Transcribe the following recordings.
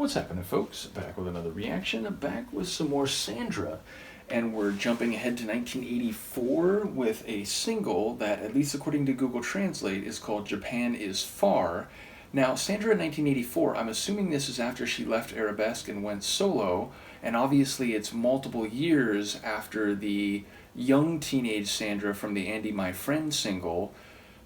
What's happening, folks? Back with another reaction, back with some more Sandra. And we're jumping ahead to 1984 with a single that, at least according to Google Translate, is called Japan is Far. Now, Sandra in 1984, I'm assuming this is after she left Arabesque and went solo, and obviously it's multiple years after the young teenage Sandra from the Andy My Friend single,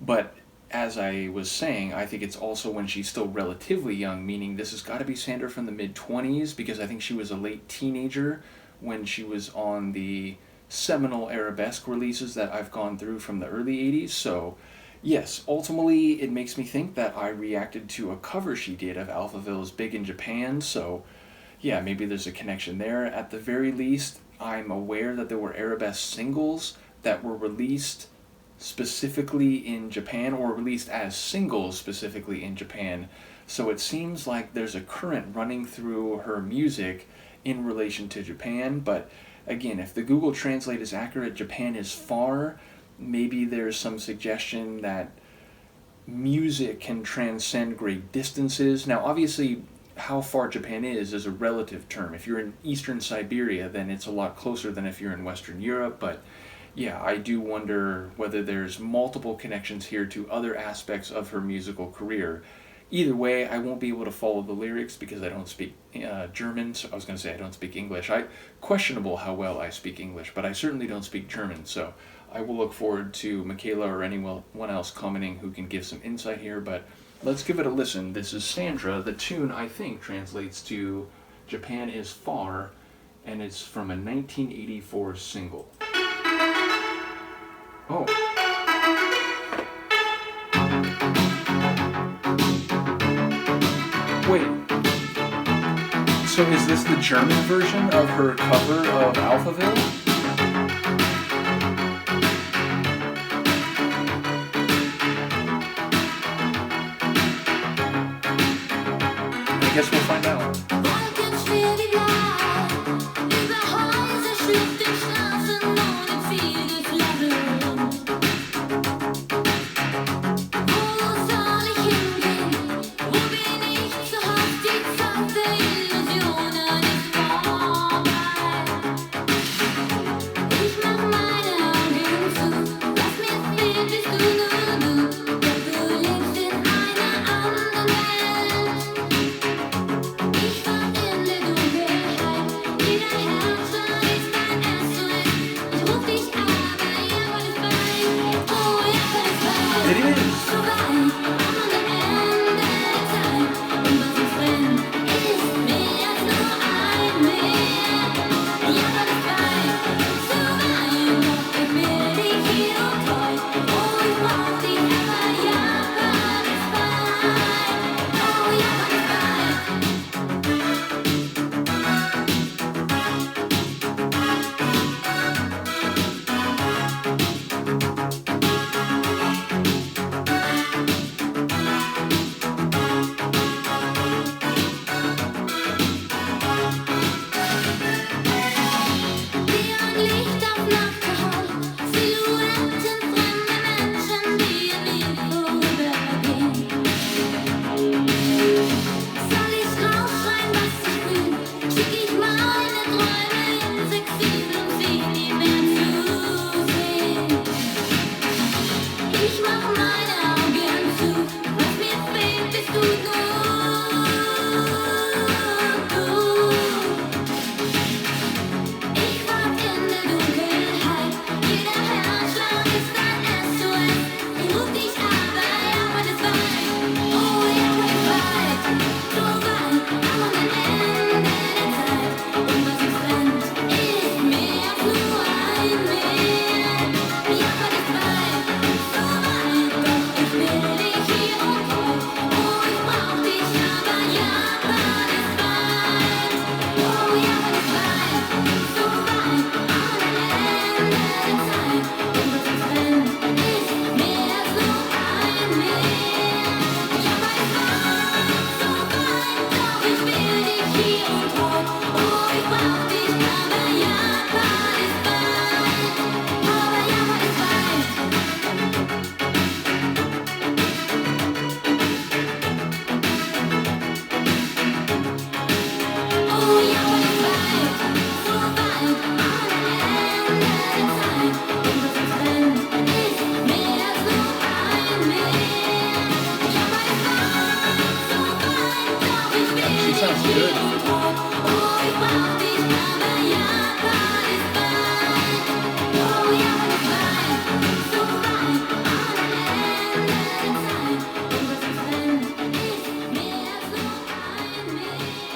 but as I was saying, I think it's also when she's still relatively young, meaning this has got to be Sandra from the mid-20s, because I think she was a late teenager when she was on the seminal Arabesque releases that I've gone through from the early 80s. So, yes, ultimately it makes me think that I reacted to a cover she did of Alphaville's Big in Japan, so yeah, maybe there's a connection there. At the very least, I'm aware that there were Arabesque singles that were released specifically in Japan, or released as singles specifically in Japan. So it seems like there's a current running through her music in relation to Japan. But again, if the Google Translate is accurate, Japan is far, maybe there's some suggestion that music can transcend great distances. Now, obviously, how far Japan is a relative term. If you're in eastern Siberia, then it's a lot closer than if you're in Western Europe, but yeah, I do wonder whether there's multiple connections here to other aspects of her musical career. Either way, I won't be able to follow the lyrics because I don't speak German. So I was going to say I don't speak English. Questionable how well I speak English, but I certainly don't speak German. So I will look forward to Michaela or anyone else commenting who can give some insight here. But let's give it a listen. This is Sandra. The tune, I think, translates to Japan is Far, and it's from a 1984 single. Oh. Wait. So is this the German version of her cover of Alphaville? I guess we'll find out. Ich sounds good.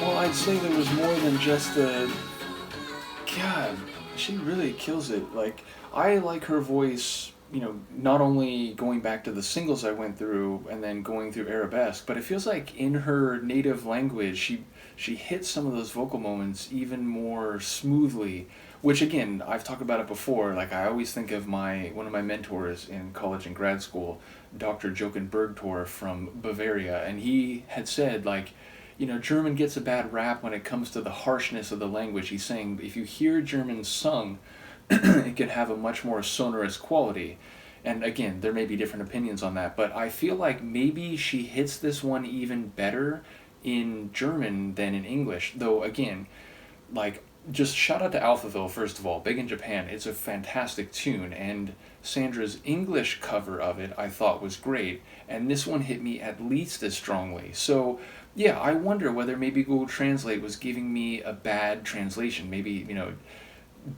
Well, I'd say there was more than just the. God, she really kills it. Like, I like her voice, not only going back to the singles I went through and then going through Arabesque, but it feels like in her native language, she hits some of those vocal moments even more smoothly. Which again, I've talked about it before. Like, I always think of one of my mentors in college and grad school, Dr. Jochen Bergtor from Bavaria, and he had said, like, German gets a bad rap when it comes to the harshness of the language. He's saying if you hear German sung, it can have a much more sonorous quality. And again, there may be different opinions on that, but I feel like maybe she hits this one even better in German than in English. Though again, like, just shout out to Alphaville, first of all, big in Japan. It's a fantastic tune, and Sandra's English cover of it I thought was great, and this one hit me at least as strongly. So yeah, I wonder whether maybe Google Translate was giving me a bad translation. Maybe,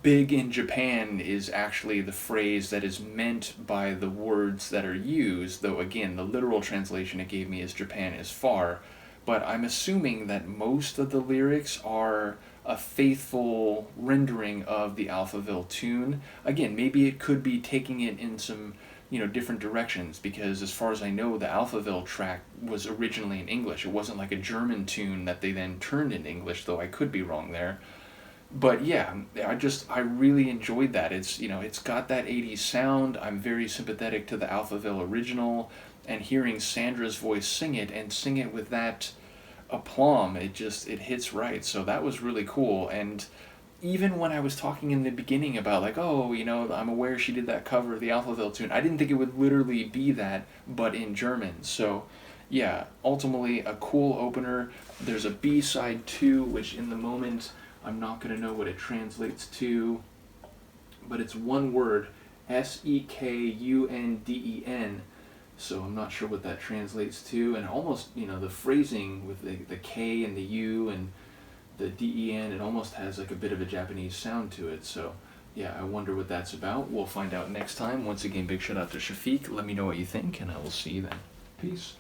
big in Japan is actually the phrase that is meant by the words that are used, though again, the literal translation it gave me is Japan is far. But I'm assuming that most of the lyrics are a faithful rendering of the Alphaville tune. Again, maybe it could be taking it in some different directions, because as far as I know, the Alphaville track was originally in English. It wasn't like a German tune that they then turned into English, though I could be wrong there. But yeah, I really enjoyed that. It's got that 80s sound. I'm very sympathetic to the Alphaville original, and hearing Sandra's voice sing it, and sing it with that aplomb, it hits right. So that was really cool. And even when I was talking in the beginning about, like, oh, I'm aware she did that cover of the Alphaville tune, I didn't think it would literally be that, but in German. So yeah, ultimately a cool opener. There's a B-side too, which in the moment I'm not going to know what it translates to, but it's one word, Sekungen. So I'm not sure what that translates to, and almost, the phrasing with the K and the U and the DEN, it almost has like a bit of a Japanese sound to it. So yeah, I wonder what that's about. We'll find out next time. Once again, big shout out to Chafic. Let me know what you think, and I will see you then. Peace.